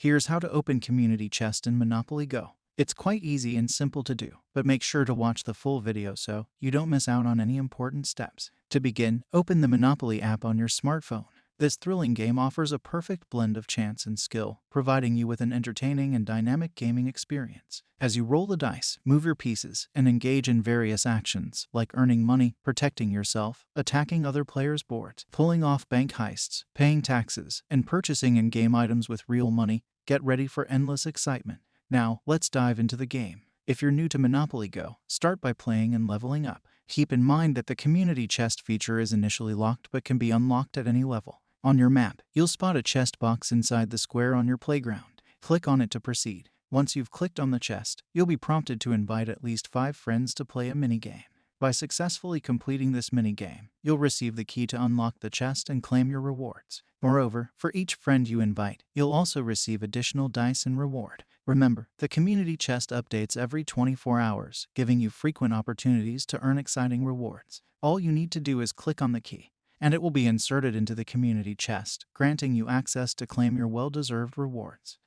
Here's how to open Community Chest in Monopoly Go. It's quite easy and simple to do, but make sure to watch the full video so you don't miss out on any important steps. To begin, open the Monopoly app on your smartphone. This thrilling game offers a perfect blend of chance and skill, providing you with an entertaining and dynamic gaming experience. As you roll the dice, move your pieces, and engage in various actions like earning money, protecting yourself, attacking other players' boards, pulling off bank heists, paying taxes, and purchasing in-game items with real money, get ready for endless excitement. Now, let's dive into the game. If you're new to Monopoly Go, start by playing and leveling up. Keep in mind that the Community Chest feature is initially locked but can be unlocked at any level. On your map, you'll spot a chest box inside the square on your playground. Click on it to proceed. Once you've clicked on the chest, you'll be prompted to invite at least 5 friends to play a minigame. By successfully completing this minigame, you'll receive the key to unlock the chest and claim your rewards. Moreover, for each friend you invite, you'll also receive additional dice and reward. Remember, the Community Chest updates every 24 hours, giving you frequent opportunities to earn exciting rewards. All you need to do is click on the key, and it will be inserted into the Community Chest, granting you access to claim your well-deserved rewards.